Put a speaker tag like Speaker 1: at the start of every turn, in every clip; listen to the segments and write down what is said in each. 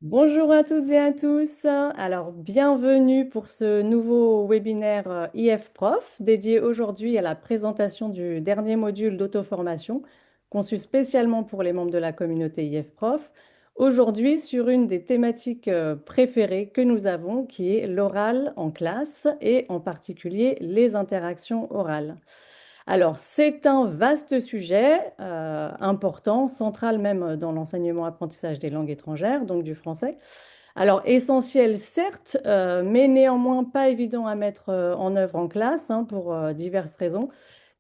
Speaker 1: Bonjour à toutes et à tous. Alors, bienvenue pour ce nouveau webinaire IF Prof dédié aujourd'hui à la présentation du dernier module d'auto-formation conçu spécialement pour les membres de la communauté IF Prof. Aujourd'hui, sur une des thématiques préférées que nous avons, qui est l'oral en classe et en particulier les interactions orales. Alors, c'est un vaste sujet, important, central même dans l'enseignement-apprentissage des langues étrangères, donc du français. Alors, essentiel, certes, mais néanmoins pas évident à mettre en œuvre en classe, hein, pour diverses raisons,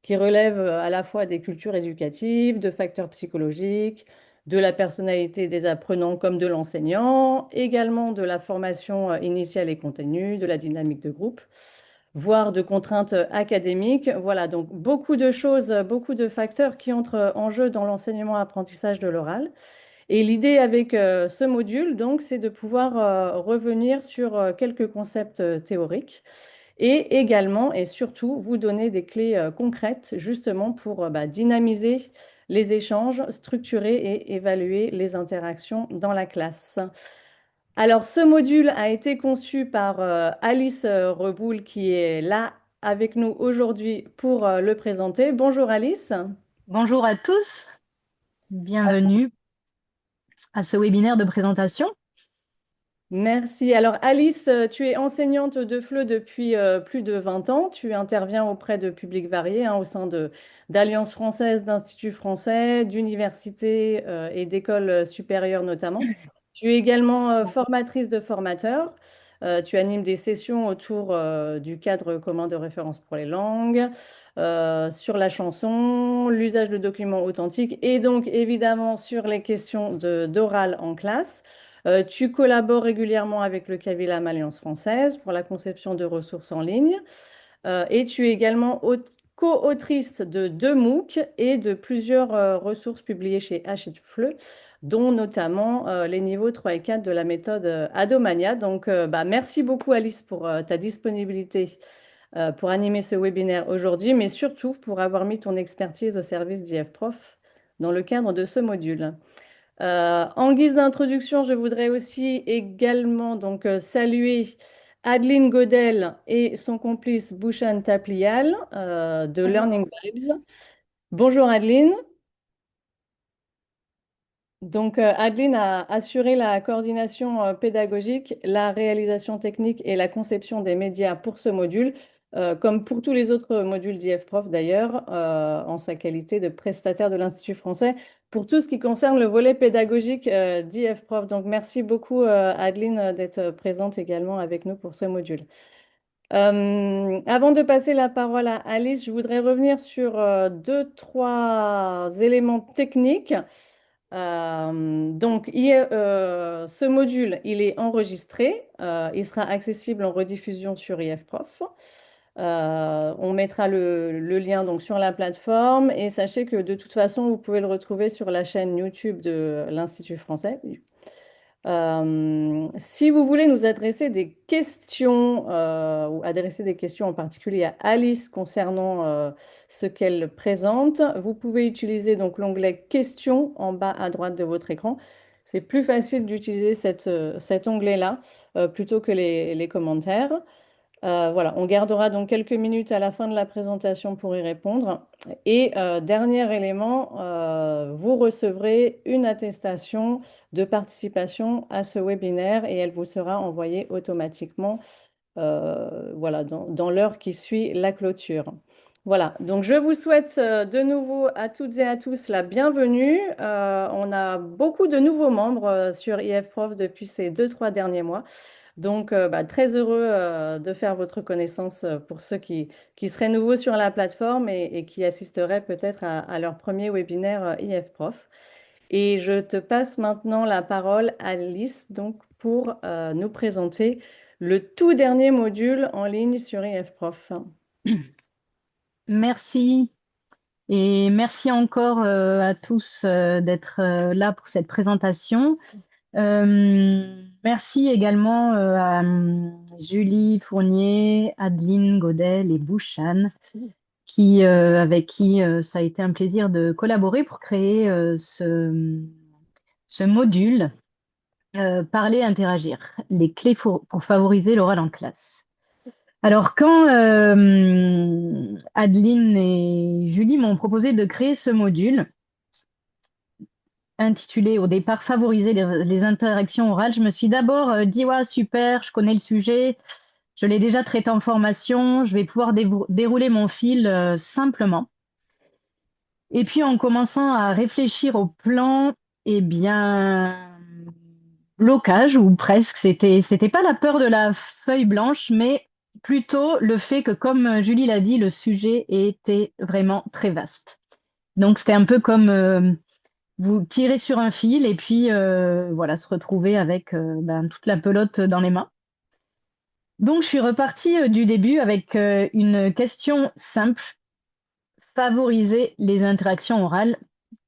Speaker 1: qui relèvent à la fois des cultures éducatives, de facteurs psychologiques, de la personnalité des apprenants comme de l'enseignant, également de la formation initiale et continue, de la dynamique de groupe, voire de contraintes académiques. Voilà, donc beaucoup de choses, beaucoup de facteurs qui entrent en jeu dans l'enseignement-apprentissage de l'oral. Et l'idée avec ce module, donc, c'est de pouvoir revenir sur quelques concepts théoriques et également et surtout vous donner des clés concrètes justement pour dynamiser les échanges, structurer et évaluer les interactions dans la classe. Alors, ce module a été conçu par Alice Reboul qui est là avec nous aujourd'hui pour le présenter. Bonjour Alice.
Speaker 2: Bonjour à tous, bienvenue à ce webinaire de présentation.
Speaker 1: Merci. Alors Alice, tu es enseignante de FLE depuis plus de 20 ans. Tu interviens auprès de publics variés, hein, au sein d'Alliances françaises, d'instituts français, d'universités et d'écoles supérieures notamment. Tu es également formatrice de formateurs. Tu animes des sessions autour du cadre commun de référence pour les langues, sur la chanson, l'usage de documents authentiques et donc évidemment sur les questions d'oral en classe. Tu collabores régulièrement avec le CAVILAM Alliance française pour la conception de ressources en ligne. Et tu es également co-autrice de 2 MOOC et de plusieurs ressources publiées chez Hachette-Fleu, dont notamment les niveaux 3 et 4 de la méthode Adomania. Donc, merci beaucoup Alice pour ta disponibilité pour animer ce webinaire aujourd'hui, mais surtout pour avoir mis ton expertise au service d'IF Prof dans le cadre de ce module. En guise d'introduction, je voudrais aussi également donc saluer Adeline Godel et son complice Bhushan Taplial de
Speaker 2: Bonjour.
Speaker 1: Learning Vibes. Bonjour Adeline. Donc Adeline a assuré la coordination pédagogique, la réalisation technique et la conception des médias pour ce module, comme pour tous les autres modules d'IF Prof d'ailleurs, en sa qualité de prestataire de l'Institut français pour tout ce qui concerne le volet pédagogique d'IF Prof. Donc merci beaucoup Adeline d'être présente également avec nous pour ce module. Avant de passer la parole à Alice, je voudrais revenir sur deux, trois éléments techniques. Donc, ce module, il est enregistré. Il sera accessible en rediffusion sur IF Prof. On mettra le lien donc sur la plateforme et sachez que de toute façon, vous pouvez le retrouver sur la chaîne YouTube de l'Institut français. Si vous voulez nous adresser des questions ou adresser des questions en particulier à Alice concernant ce qu'elle présente, vous pouvez utiliser donc l'onglet questions en bas à droite de votre écran. C'est plus facile d'utiliser cet onglet-là plutôt que les commentaires. Voilà, on gardera donc quelques minutes à la fin de la présentation pour y répondre. Et dernier élément, vous recevrez une attestation de participation à ce webinaire et elle vous sera envoyée automatiquement, voilà, dans l'heure qui suit la clôture. Voilà, donc je vous souhaite de nouveau à toutes et à tous la bienvenue. On a beaucoup de nouveaux membres sur IF Prof depuis ces 2, 3 derniers mois. Donc, très heureux de faire votre connaissance pour ceux qui seraient nouveaux sur la plateforme et qui assisteraient peut-être à leur premier webinaire IF Prof. Et je te passe maintenant la parole, Alice, donc pour nous présenter le tout dernier module en ligne sur IF Prof.
Speaker 2: Merci et merci encore à tous d'être là pour cette présentation. Merci également à Julie Fournier, Adeline Godel et Bouchan, avec qui ça a été un plaisir de collaborer pour créer ce module parler, interagir, les clés pour favoriser l'oral en classe. Alors, quand Adeline et Julie m'ont proposé de créer ce module, intitulé au départ Favoriser les interactions orales, je me suis d'abord dit, ouais, super, je connais le sujet, je l'ai déjà traité en formation, je vais pouvoir dérouler mon fil simplement. Et puis en commençant à réfléchir au plan, eh bien, blocage ou presque, c'était pas la peur de la feuille blanche, mais plutôt le fait que, comme Julie l'a dit, le sujet était vraiment très vaste. Donc c'était un peu comme vous tirez sur un fil et puis voilà, se retrouver avec toute la pelote dans les mains. Donc je suis repartie du début avec une question simple, favoriser les interactions orales.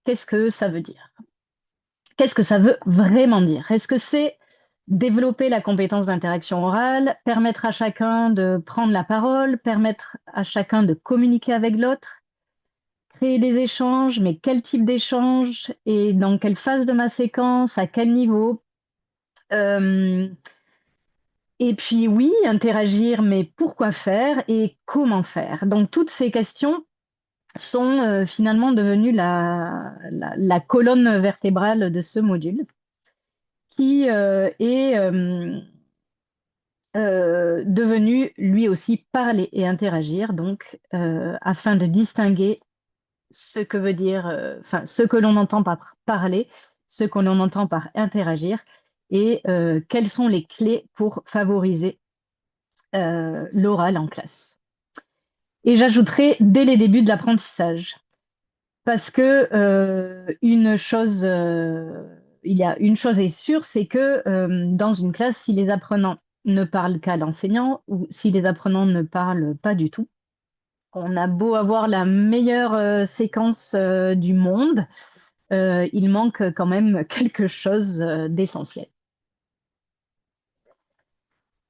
Speaker 2: Qu'est-ce que ça veut dire? Qu'est-ce que ça veut vraiment dire? Est-ce que c'est développer la compétence d'interaction orale, permettre à chacun de prendre la parole, permettre à chacun de communiquer avec l'autre, créer des échanges, mais quel type d'échange et dans quelle phase de ma séquence, à quel niveau? Euh, et puis oui, interagir, mais pourquoi faire et comment faire? Donc toutes ces questions sont finalement devenues la colonne vertébrale de ce module qui est devenu lui aussi parler et interagir, donc afin de distinguer ce que veut dire, enfin ce que l'on entend par parler, ce que l'on entend par interagir, et quelles sont les clés pour favoriser l'oral en classe. Et j'ajouterai dès les débuts de l'apprentissage, parce que il y a une chose est sûre, c'est que dans une classe, si les apprenants ne parlent qu'à l'enseignant ou si les apprenants ne parlent pas du tout, on a beau avoir la meilleure séquence du monde, il manque quand même quelque chose d'essentiel.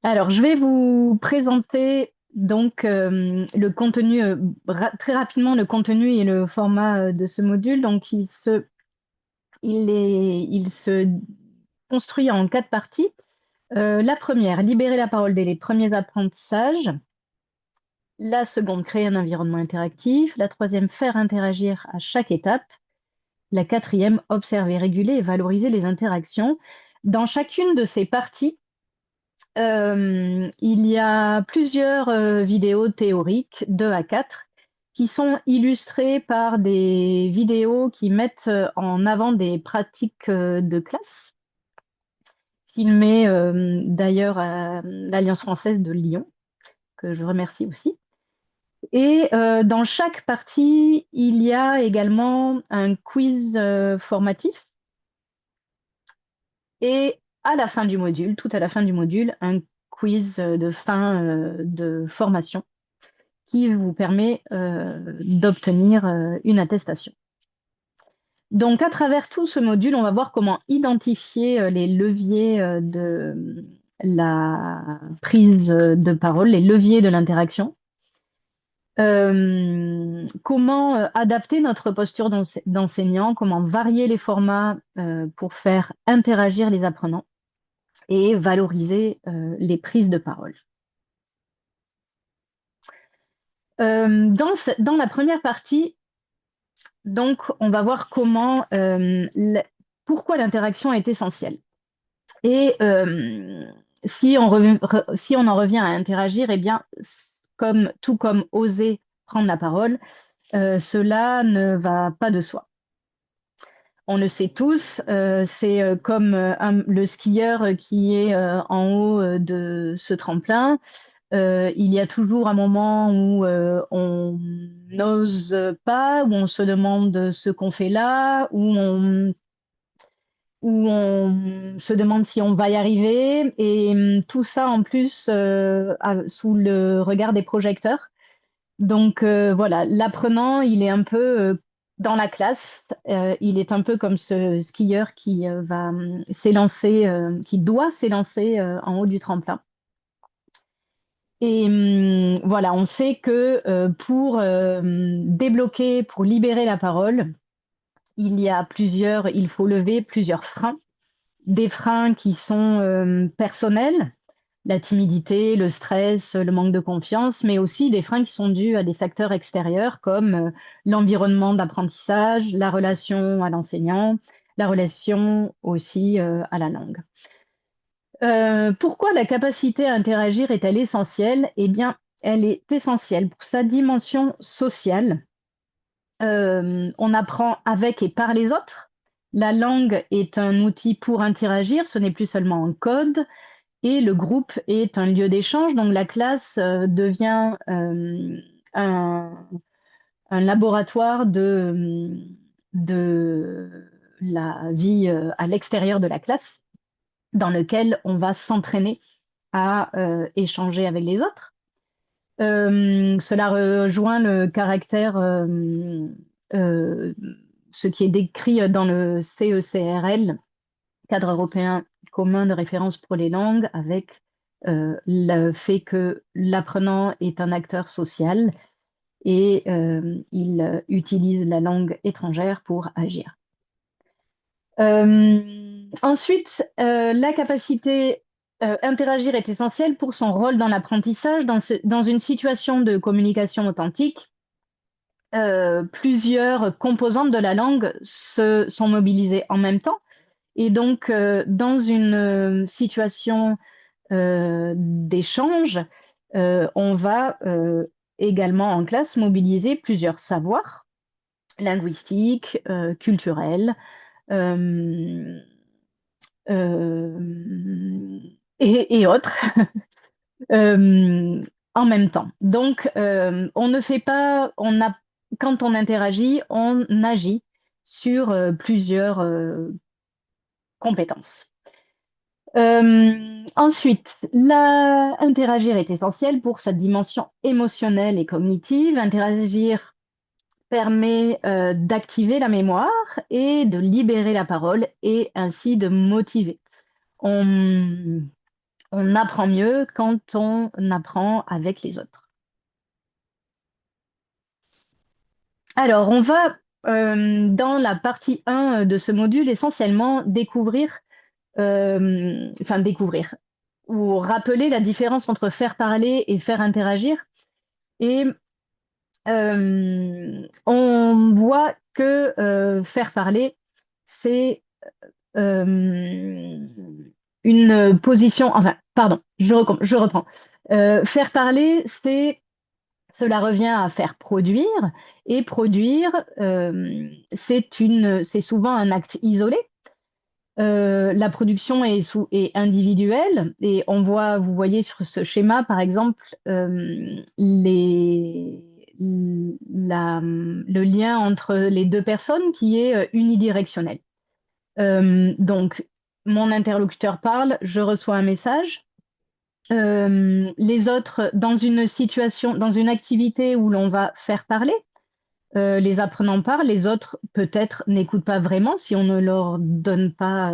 Speaker 2: Alors, je vais vous présenter donc le contenu, très rapidement le contenu et le format de ce module. Donc, il se construit en 4 parties. La première, libérer la parole dès les premiers apprentissages. La seconde, créer un environnement interactif. La troisième, faire interagir à chaque étape. La quatrième, observer, réguler et valoriser les interactions. Dans chacune de ces parties, il y a plusieurs vidéos théoriques, 2 à 4, qui sont illustrées par des vidéos qui mettent en avant des pratiques de classe, filmées d'ailleurs à l'Alliance française de Lyon, que je remercie aussi. Et dans chaque partie, il y a également un quiz formatif et à la fin du module, tout à la fin du module, un quiz de fin de formation qui vous permet d'obtenir une attestation. Donc, à travers tout ce module, on va voir comment identifier les leviers de la prise de parole, les leviers de l'interaction. Comment adapter notre posture d'enseignant, comment varier les formats pour faire interagir les apprenants et valoriser les prises de parole. Dans la première partie, donc, on va voir pourquoi l'interaction est essentielle. Et si on en revient à interagir, eh bien, tout comme oser prendre la parole, cela ne va pas de soi. On le sait tous, c'est comme le skieur qui est en haut de ce tremplin. Il y a toujours un moment où on n'ose pas, où on se demande ce qu'on fait là, où on se demande si on va y arriver, et tout ça en plus sous le regard des projecteurs. Donc voilà, l'apprenant, il est un peu dans la classe, il est un peu comme ce skieur qui va s'élancer, qui doit s'élancer en haut du tremplin. Et voilà, on sait que pour débloquer, pour libérer la parole, il faut lever plusieurs freins. des freins qui sont personnels, la timidité, le stress, le manque de confiance, mais aussi des freins qui sont dus à des facteurs extérieurs comme l'environnement d'apprentissage, la relation à l'enseignant, la relation aussi à la langue. Pourquoi la capacité à interagir est-elle essentielle? Eh bien, elle est essentielle pour sa dimension sociale. On apprend avec et par les autres. La langue est un outil pour interagir, ce n'est plus seulement un code. Et le groupe est un lieu d'échange, donc la classe devient un, un laboratoire de la vie à l'extérieur de la classe, dans lequel on va s'entraîner à échanger avec les autres. Cela rejoint le caractère, euh, ce qui est décrit dans le CECRL, cadre européen commun de référence pour les langues, avec le fait que l'apprenant est un acteur social et il utilise la langue étrangère pour agir. Ensuite, la capacité interagir est essentielle pour son rôle dans l'apprentissage. Dans une situation de communication authentique, plusieurs composantes de la langue sont mobilisées en même temps. Et donc, dans une situation d'échange, on va également en classe mobiliser plusieurs savoirs linguistiques, culturels, euh, euh, et autres en même temps. Donc, on ne fait pas, quand on interagit, on agit sur plusieurs compétences. Ensuite, interagir est essentiel pour sa dimension émotionnelle et cognitive. Interagir permet d'activer la mémoire et de libérer la parole et ainsi de motiver. On, on apprend mieux quand on apprend avec les autres. Alors, on va dans la partie 1 de ce module essentiellement découvrir ou rappeler la différence entre faire parler et faire interagir. Et on voit que faire parler, c'est euh, une position, enfin, pardon, je reprends. Faire parler, cela revient à faire produire, et produire, c'est souvent un acte isolé. La production est individuelle et vous voyez sur ce schéma, par exemple, le lien entre les deux personnes qui est unidirectionnel. Donc, mon interlocuteur parle, je reçois un message. Les autres, dans une situation, dans une activité où l'on va faire parler, les apprenants parlent, les autres peut-être n'écoutent pas vraiment si on ne leur donne pas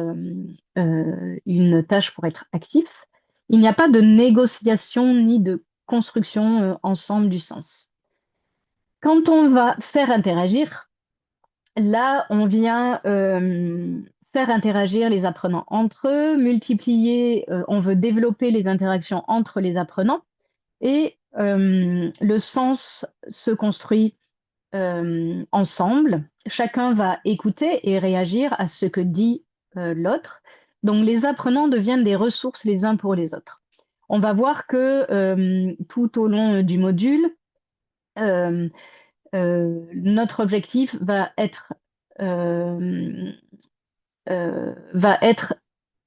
Speaker 2: une tâche pour être actif. Il n'y a pas de négociation ni de construction ensemble du sens. Quand on va faire interagir, là, on vient faire interagir les apprenants entre eux, on veut développer les interactions entre les apprenants et le sens se construit ensemble. Chacun va écouter et réagir à ce que dit l'autre. Donc les apprenants deviennent des ressources les uns pour les autres. On va voir que tout au long du module, euh, notre objectif va être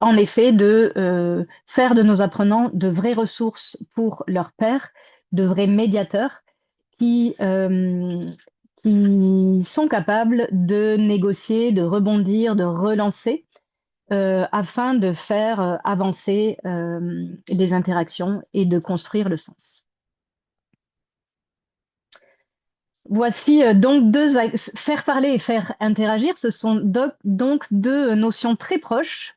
Speaker 2: en effet de faire de nos apprenants de vraies ressources pour leurs pairs, de vrais médiateurs qui, qui sont capables de négocier, de rebondir, de relancer afin de faire avancer les interactions et de construire le sens. Voici donc faire parler et faire interagir, ce sont donc deux notions très proches,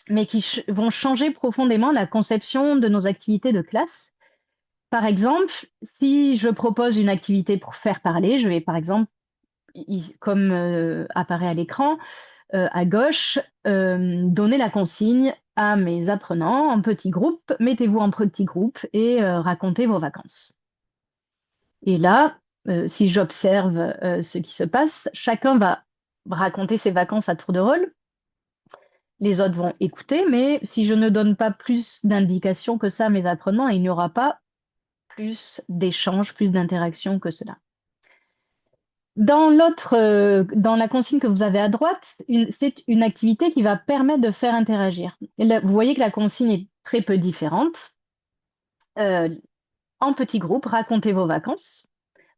Speaker 2: mais qui vont changer profondément la conception de nos activités de classe. Par exemple, si je propose une activité pour faire parler, je vais par exemple, comme apparaît à l'écran, à gauche, donner la consigne à mes apprenants en petits groupes. Mettez-vous en petits groupes et racontez vos vacances. Et là, si j'observe ce qui se passe, chacun va raconter ses vacances à tour de rôle. Les autres vont écouter, mais si je ne donne pas plus d'indications que ça à mes apprenants, il n'y aura pas plus d'échanges, plus d'interactions que cela. Dans la consigne que vous avez à droite, c'est une activité qui va permettre de faire interagir. Et là, vous voyez que la consigne est très peu différente. Euh, en petits groupes, racontez vos vacances.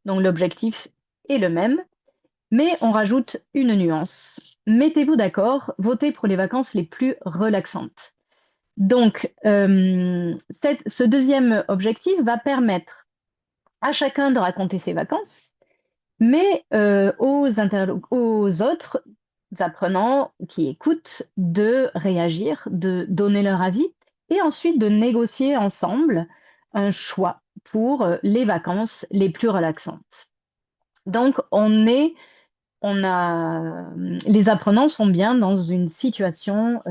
Speaker 2: Donc l'objectif est le même, mais on rajoute une nuance. Mettez-vous d'accord, votez pour les vacances les plus relaxantes. Donc, ce deuxième objectif va permettre à chacun de raconter ses vacances, mais aux autres apprenants qui écoutent de réagir, de donner leur avis et ensuite de négocier ensemble un choix pour les vacances les plus relaxantes. Donc, les apprenants sont bien dans une situation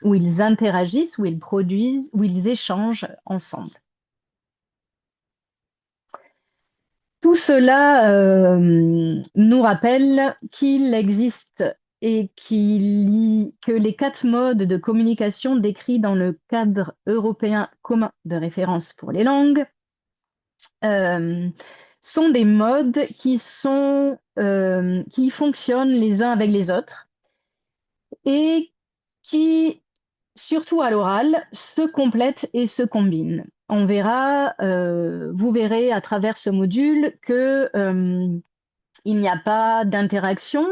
Speaker 2: où ils interagissent, où ils produisent, où ils échangent ensemble. Tout cela nous rappelle qu'il existe que les 4 modes de communication décrits dans le cadre européen commun de référence pour les langues euh, sont des modes qui fonctionnent les uns avec les autres et qui, surtout à l'oral, se complètent et se combinent. Vous verrez à travers ce module que il n'y a pas d'interaction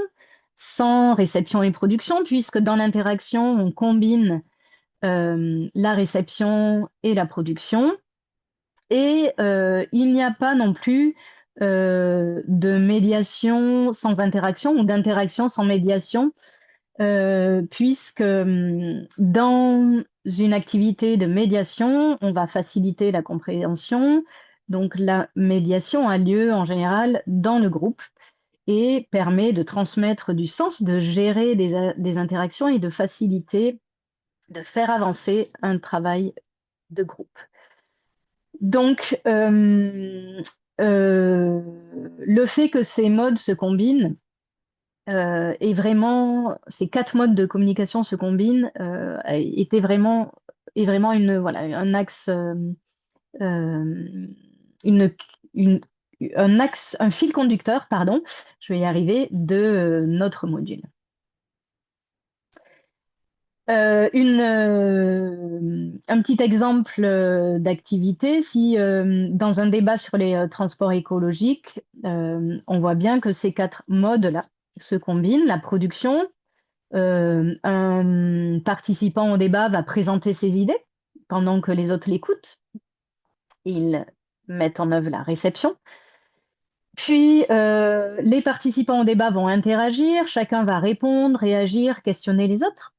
Speaker 2: sans réception et production, puisque dans l'interaction, on combine la réception et la production. Et il n'y a pas non plus de médiation sans interaction ou d'interaction sans médiation, puisque dans une activité de médiation, on va faciliter la compréhension. Donc la médiation a lieu en général dans le groupe et permet de transmettre du sens, de gérer des interactions et de faciliter, de faire avancer un travail de groupe. Donc, le fait que ces modes se combinent ces 4 modes de communication se combinent est vraiment un axe, euh, une, une- un axe, un fil conducteur, pardon, je vais y arriver, de notre module. Un petit exemple d'activité, si dans un débat sur les transports écologiques, on voit bien que ces 4 modes-là se combinent. La production, un participant au débat va présenter ses idées pendant que les autres l'écoutent. Ils mettent en œuvre la réception. Puis, les participants au débat vont interagir, chacun va répondre, réagir, questionner les autres.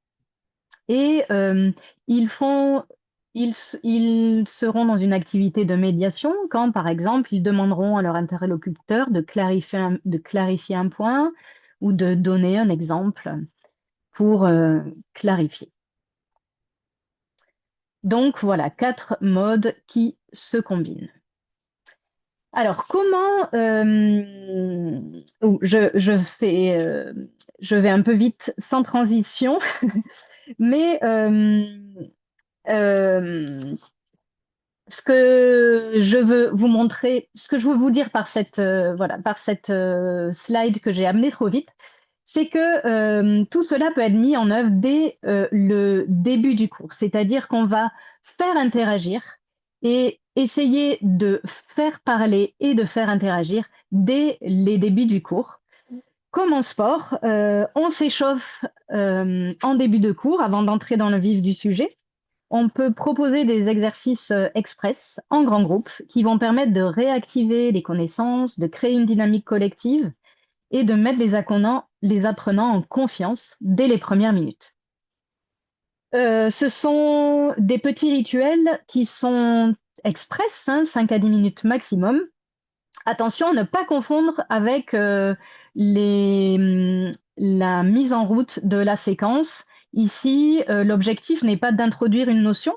Speaker 2: Et ils font, ils seront dans une activité de médiation quand, par exemple, ils demanderont à leur interlocuteur de clarifier un point ou de donner un exemple pour clarifier. Donc voilà, 4 modes qui se combinent. Alors, comment je vais un peu vite sans transition, mais euh, ce que je veux vous montrer, ce que je veux vous dire par cette slide que j'ai amenée trop vite, c'est que tout cela peut être mis en œuvre dès le début du cours. C'est-à-dire qu'on va faire interagir et essayer de faire parler et de faire interagir dès les débuts du cours. Comme en sport, on s'échauffe en début de cours avant d'entrer dans le vif du sujet. On peut proposer des exercices express en grand groupe qui vont permettre de réactiver les connaissances, de créer une dynamique collective et de mettre les apprenants en confiance dès les premières minutes. Ce sont des petits rituels qui sont express, 5 à 10 minutes maximum. Attention à ne pas confondre avec la mise en route de la séquence. Ici, l'objectif n'est pas d'introduire une notion,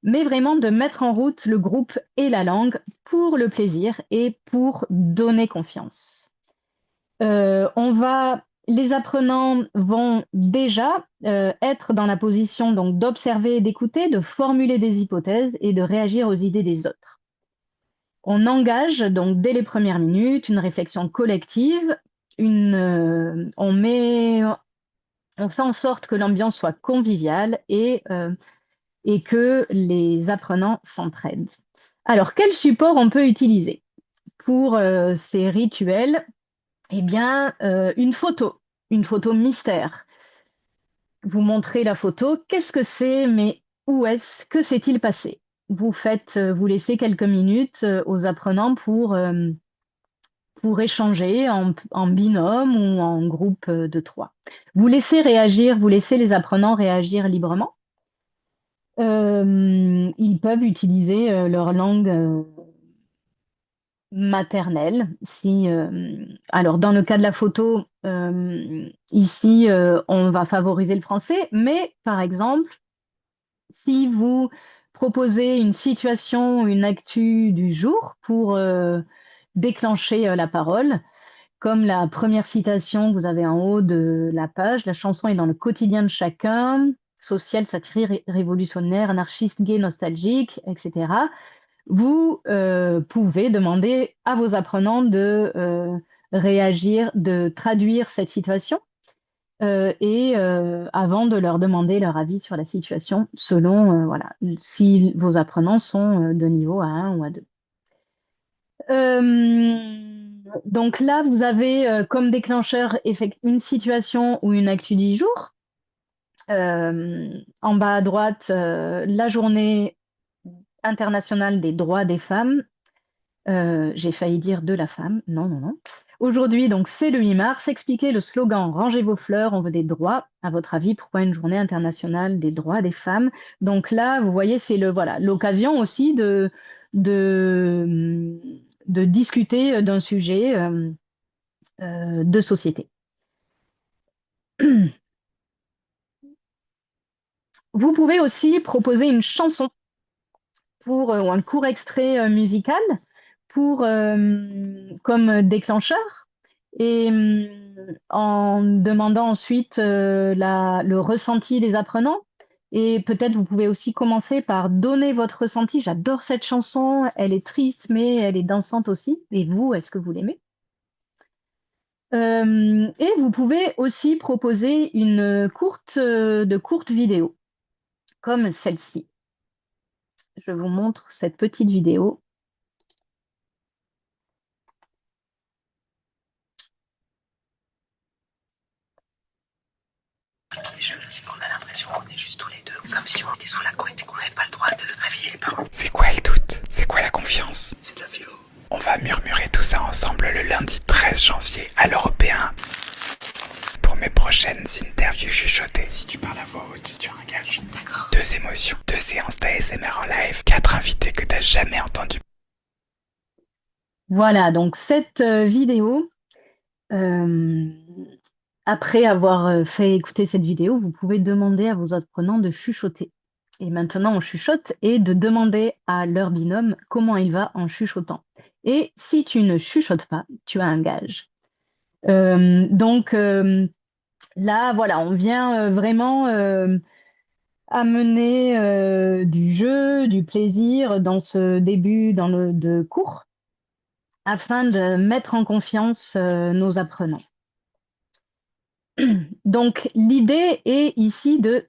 Speaker 2: mais vraiment de mettre en route le groupe et la langue pour le plaisir et pour donner confiance. Les apprenants vont déjà être dans la position donc d'observer et d'écouter, de formuler des hypothèses et de réagir aux idées des autres. On engage donc dès les premières minutes une réflexion collective, on fait en sorte que l'ambiance soit conviviale et que les apprenants s'entraident. Alors, quel support on peut utiliser pour ces rituels? Eh bien, une photo mystère. Vous montrez la photo, qu'est-ce que c'est, mais où est-ce, que s'est-il passé? Vous laissez quelques minutes aux apprenants pour échanger en binôme ou en groupe de trois. Vous laissez les apprenants réagir librement. Ils peuvent utiliser leur langue maternelle. Alors, dans le cas de la photo, ici, on va favoriser le français, mais par exemple, si vous proposez une situation, une actu du jour pour déclencher la parole, comme la première citation que vous avez en haut de la page, la chanson est dans le quotidien de chacun, social, satirique, révolutionnaire, anarchiste, gay, nostalgique, etc. Vous pouvez demander à vos apprenants de réagir, de traduire cette situation avant de leur demander leur avis sur la situation selon voilà, si vos apprenants sont de niveau A1 ou A2. Donc là, vous avez comme déclencheur une situation ou une actu du jour. En bas à droite, la journée internationale des droits des femmes. J'ai failli dire de la femme. Non, non, non. Aujourd'hui, donc, c'est le 8 mars. Expliquez le slogan Rangez vos fleurs, on veut des droits. À votre avis, pourquoi une journée internationale des droits des femmes? Donc là, vous voyez, c'est l'occasion aussi de, de discuter d'un sujet de société. Vous pouvez aussi proposer une chanson ou un court extrait musical comme déclencheur et en demandant ensuite le ressenti des apprenants. Et peut-être vous pouvez aussi commencer par donner votre ressenti. J'adore cette chanson, elle est triste, mais elle est dansante aussi. Et vous, est-ce que vous l'aimez? Et vous pouvez aussi proposer de courtes vidéos, comme celle-ci. Je vous montre cette petite vidéo.
Speaker 3: On a l'impression qu'on est juste tous les deux, comme si on était sous la couette et qu'on n'avait pas le droit de réveiller les parents. C'est quoi le doute? C'est quoi la confiance? C'est de la philo. On va murmurer tout ça ensemble le lundi 13 janvier à l'Européen pour mes prochaines interviews chuchotées. Si tu parles à voix haute, tu as un gage. D'accord. 2 émotions, 2 séances d'ASMR en live, 4 invités que t'as jamais entendus.
Speaker 2: Voilà, donc cette vidéo, après avoir fait écouter cette vidéo, vous pouvez demander à vos apprenants de chuchoter. Et maintenant, on chuchote et de demander à leur binôme comment il va en chuchotant. Et si tu ne chuchotes pas, tu as un gage. Donc là, voilà, on vient vraiment amener du jeu, du plaisir dans ce début de cours afin de mettre en confiance nos apprenants. Donc, l'idée est ici de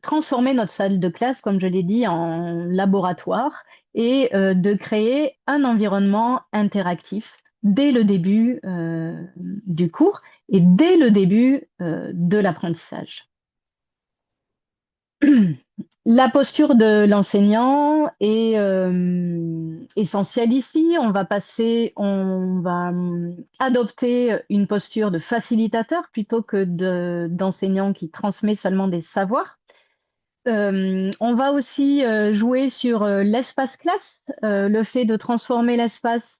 Speaker 2: transformer notre salle de classe, comme je l'ai dit, en laboratoire et de créer un environnement interactif dès le début du cours et dès le début de l'apprentissage. La posture de l'enseignant est essentielle ici. On va adopter une posture de facilitateur plutôt que d'enseignant qui transmet seulement des savoirs. On va aussi jouer sur l'espace classe, le fait de transformer l'espace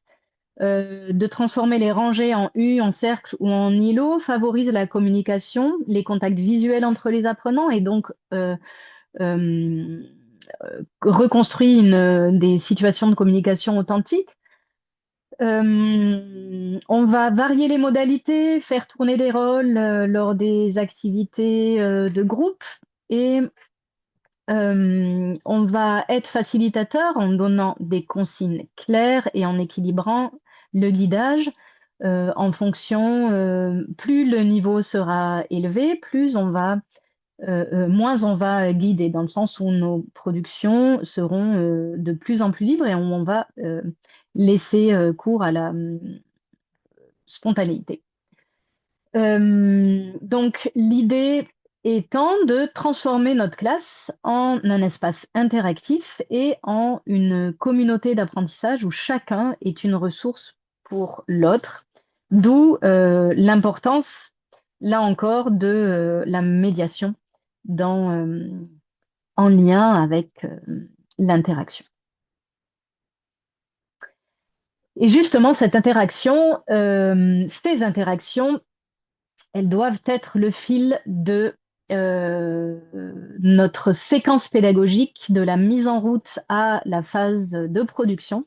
Speaker 2: de transformer les rangées en U, en cercle ou en îlot favorise la communication, les contacts visuels entre les apprenants et donc euh, reconstruit des situations de communication authentiques. On va varier les modalités, faire tourner les rôles lors des activités de groupe et on va être facilitateur en donnant des consignes claires et en équilibrant le guidage en fonction, plus le niveau sera élevé, moins on va guider, dans le sens où nos productions seront de plus en plus libres et on va laisser cours à la spontanéité. Donc, l'idée étant de transformer notre classe en un espace interactif et en une communauté d'apprentissage où chacun est une ressource pour l'autre, d'où l'importance, là encore, de la médiation en lien avec l'interaction. Et justement, ces interactions, elles doivent être le fil de notre séquence pédagogique, de la mise en route à la phase de production.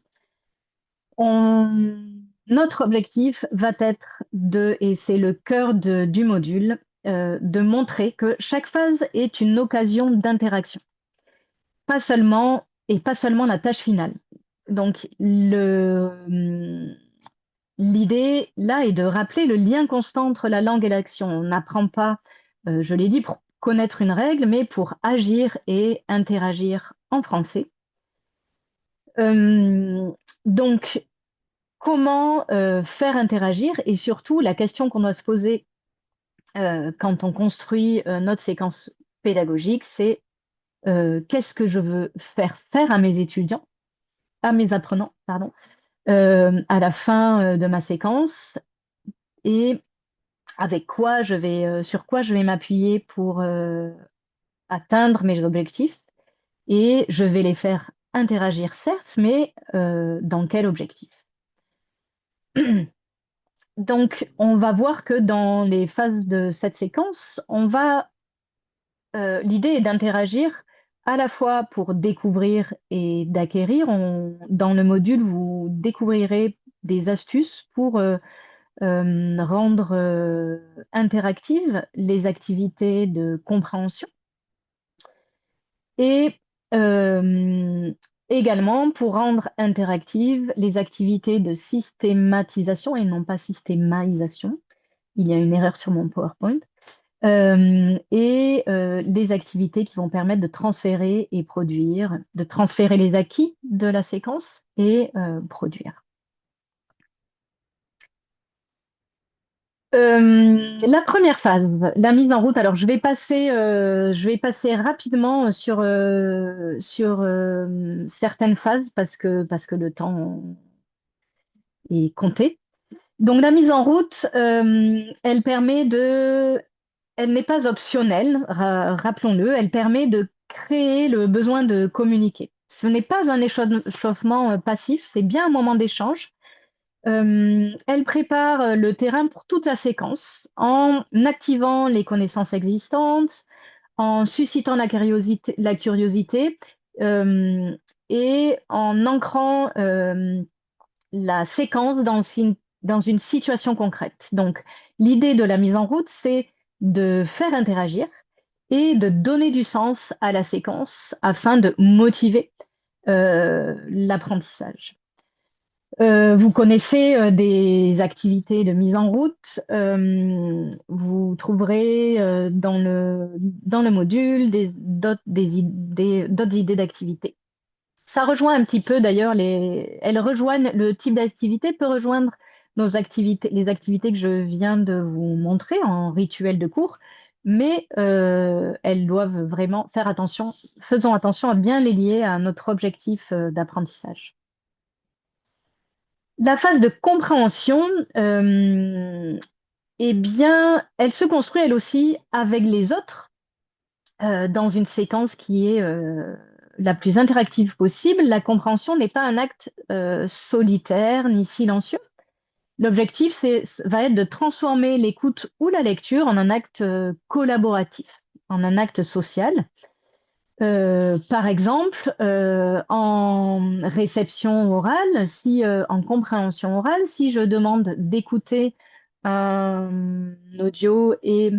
Speaker 2: Notre objectif va être et c'est le cœur du module, de montrer que chaque phase est une occasion d'interaction, pas seulement la tâche finale. Donc, l'idée, là, est de rappeler le lien constant entre la langue et l'action. On n'apprend pas, je l'ai dit, pour connaître une règle, mais pour agir et interagir en français. Donc, comment faire interagir? Et surtout, la question qu'on doit se poser quand on construit notre séquence pédagogique, c'est qu'est-ce que je veux faire à mes étudiants, à mes apprenants, pardon, à la fin de ma séquence, et sur quoi je vais m'appuyer pour atteindre mes objectifs, et je vais les faire interagir, certes, mais dans quel objectif? Donc, on va voir que dans les phases de cette séquence, l'idée est d'interagir à la fois pour découvrir et d'acquérir. Dans le module, vous découvrirez des astuces pour rendre interactives les activités de compréhension et également pour rendre interactives les activités de systématisation et non pas systématisation. Il y a une erreur sur mon PowerPoint. Et les activités qui vont permettre de transférer et produire, de transférer les acquis de la séquence et produire. La première phase, la mise en route. Alors, je vais passer rapidement sur certaines phases parce que le temps est compté. Donc, la mise en route, elle n'est pas optionnelle, rappelons-le. Elle permet de créer le besoin de communiquer. Ce n'est pas un échauffement passif, c'est bien un moment d'échange. Elle prépare le terrain pour toute la séquence en activant les connaissances existantes, en suscitant la curiosité et en ancrant la séquence dans une situation concrète. Donc, l'idée de la mise en route, c'est de faire interagir et de donner du sens à la séquence afin de motiver l'apprentissage. Vous connaissez des activités de mise en route. Vous trouverez dans le module d'autres idées d'activités. Ça rejoint un petit peu d'ailleurs, le type d'activité peut rejoindre les activités que je viens de vous montrer en rituel de cours, mais elles doivent vraiment faisons attention à bien les lier à notre objectif d'apprentissage. La phase de compréhension, eh bien, elle se construit elle aussi avec les autres dans une séquence qui est la plus interactive possible. La compréhension n'est pas un acte solitaire ni silencieux. L'objectif va être de transformer l'écoute ou la lecture en un acte collaboratif, en un acte social. Par exemple, en réception orale, en compréhension orale, si je demande d'écouter un audio et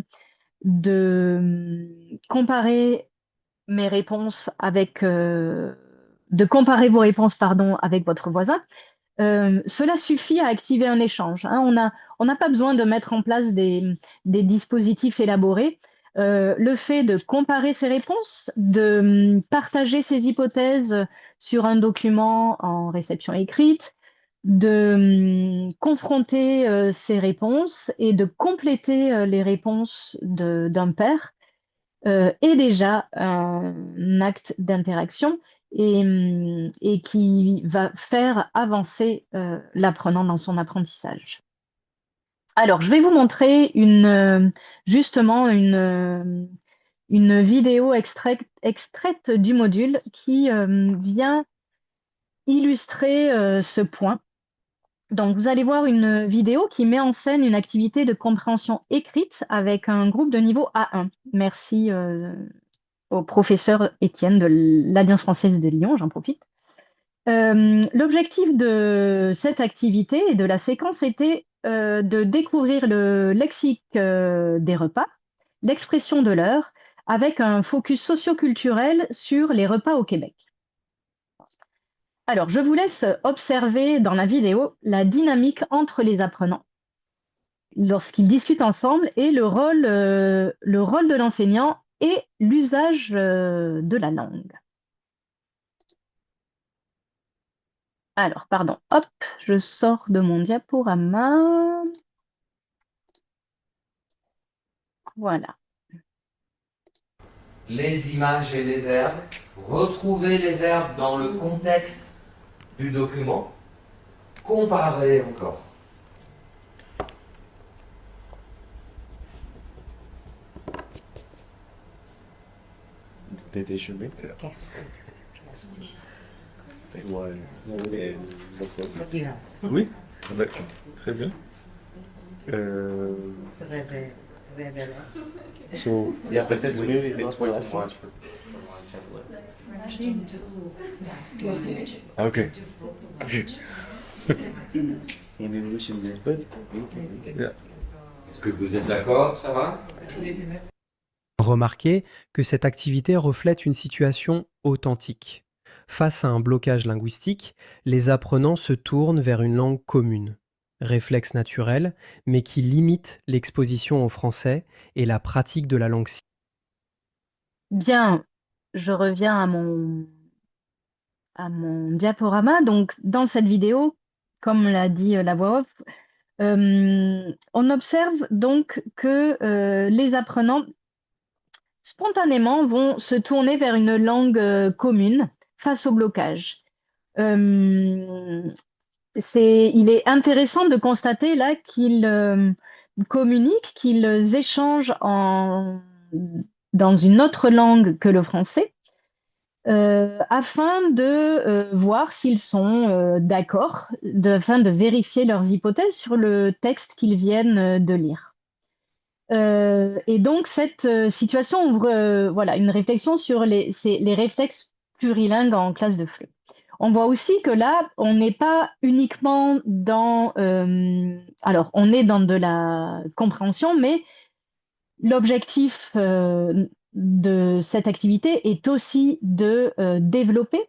Speaker 2: de comparer mes réponses de comparer vos réponses, pardon, avec votre voisin, cela suffit à activer un échange, hein. On n'a pas besoin de mettre en place des dispositifs élaborés. Le fait de comparer ses réponses, de partager ses hypothèses sur un document en réception écrite, de confronter ses réponses et de compléter les réponses d'un pair est déjà un acte d'interaction et qui va faire avancer l'apprenant dans son apprentissage. Alors, je vais vous montrer justement une vidéo extraite du module qui vient illustrer ce point. Donc, vous allez voir une vidéo qui met en scène une activité de compréhension écrite avec un groupe de niveau A1. Merci au professeur Étienne de l'Alliance française de Lyon, j'en profite. L'objectif de cette activité et de la séquence était de découvrir le lexique des repas, l'expression de l'heure, avec un focus socioculturel sur les repas au Québec. Alors, je vous laisse observer dans la vidéo la dynamique entre les apprenants lorsqu'ils discutent ensemble et le rôle de l'enseignant et l'usage de la langue. Alors, pardon, hop, je sors de mon diaporama. Voilà.
Speaker 4: Les images et les verbes, retrouver les verbes dans le contexte du document, comparer encore.
Speaker 5: Oui, très bien. So,
Speaker 4: Yeah, but this movie is way too much for
Speaker 5: okay.
Speaker 4: Est-ce que vous êtes d'accord, ça va?
Speaker 6: Remarquez que cette activité reflète une situation authentique. Face à un blocage linguistique, les apprenants se tournent vers une langue commune, réflexe naturel, mais qui limite l'exposition au français et la pratique de la langue.
Speaker 2: Bien, je reviens à mon diaporama. Donc, dans cette vidéo, comme l'a dit la voix off, on observe donc que les apprenants spontanément vont se tourner vers une langue commune face au blocage. Il est intéressant de constater là qu'ils communiquent, qu'ils échangent dans une autre langue que le français, afin de voir s'ils sont d'accord, afin de vérifier leurs hypothèses sur le texte qu'ils viennent de lire. Et donc, cette situation ouvre voilà, une réflexion sur les réflexes plurilingues en classe de FLE. On voit aussi que là, on n'est pas uniquement dans... alors, on est dans de la compréhension, mais l'objectif de cette activité est aussi de développer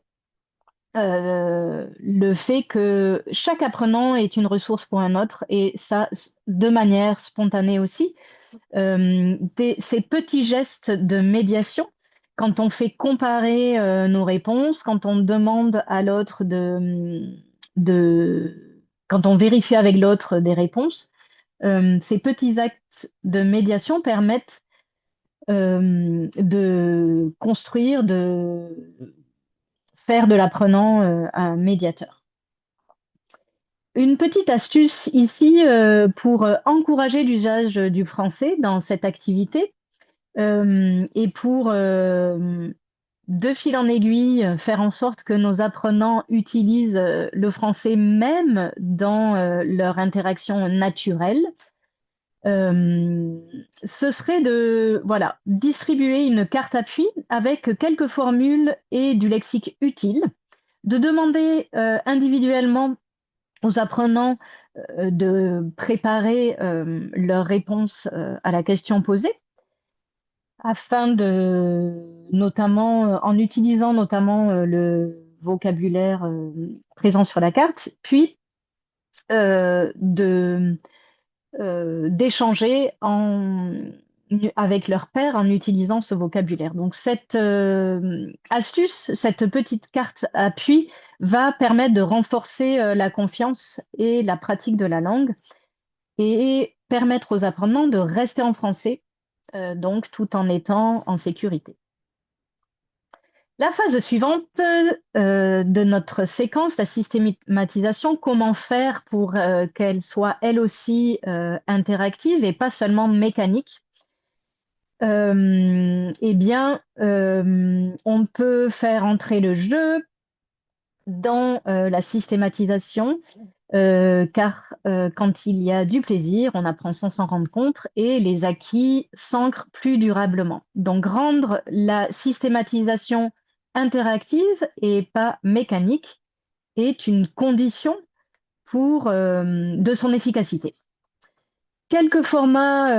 Speaker 2: le fait que chaque apprenant est une ressource pour un autre, et ça, de manière spontanée aussi. Ces petits gestes de médiation, quand on fait comparer nos réponses, quand on demande à l'autre quand on vérifie avec l'autre des réponses, ces petits actes de médiation permettent de construire, de faire de l'apprenant un médiateur. Une petite astuce ici pour encourager l'usage du français dans cette activité et pour de fil en aiguille, faire en sorte que nos apprenants utilisent le français même dans leur interaction naturelle. Ce serait de distribuer une carte appui avec quelques formules et du lexique utile, de demander individuellement aux apprenants de préparer leur réponse à la question posée, afin notamment en utilisant notamment le vocabulaire présent sur la carte, puis d'échanger avec leur père en utilisant ce vocabulaire. Donc cette astuce, cette petite carte appui va permettre de renforcer la confiance et la pratique de la langue et permettre aux apprenants de rester en français, donc tout en étant en sécurité. La phase suivante de notre séquence, la systématisation, comment faire pour qu'elle soit elle aussi interactive et pas seulement mécanique. Eh bien, on peut faire entrer le jeu dans la systématisation, car quand il y a du plaisir, on apprend sans s'en rendre compte et les acquis s'ancrent plus durablement. Donc, rendre la systématisation interactive et pas mécanique est une condition de son efficacité. Quelques formats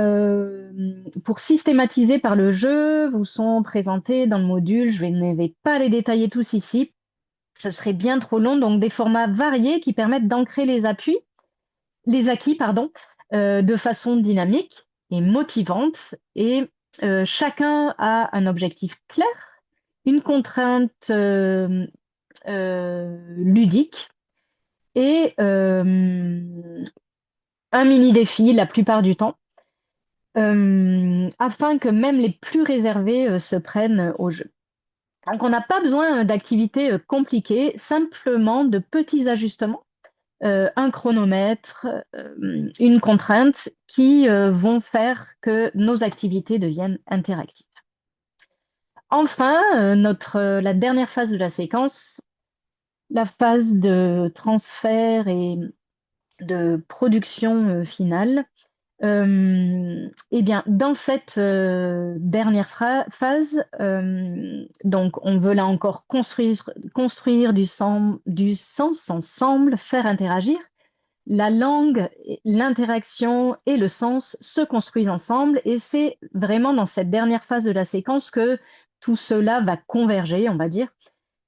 Speaker 2: pour systématiser par le jeu vous sont présentés dans le module. Je ne vais pas les détailler tous ici. Ce serait bien trop long. Donc, des formats variés qui permettent d'ancrer les acquis, de façon dynamique et motivante. Et chacun a un objectif clair, une contrainte ludique et un mini défi la plupart du temps, afin que même les plus réservés se prennent au jeu. Donc on n'a pas besoin d'activités compliquées, simplement de petits ajustements, un chronomètre, une contrainte qui vont faire que nos activités deviennent interactives. Enfin, la dernière phase de la séquence, la phase de transfert et de production finale. Eh bien, dans cette dernière phase, donc on veut là encore construire du sens ensemble, faire interagir. La langue, l'interaction et le sens se construisent ensemble, et c'est vraiment dans cette dernière phase de la séquence que tout cela va converger, on va dire.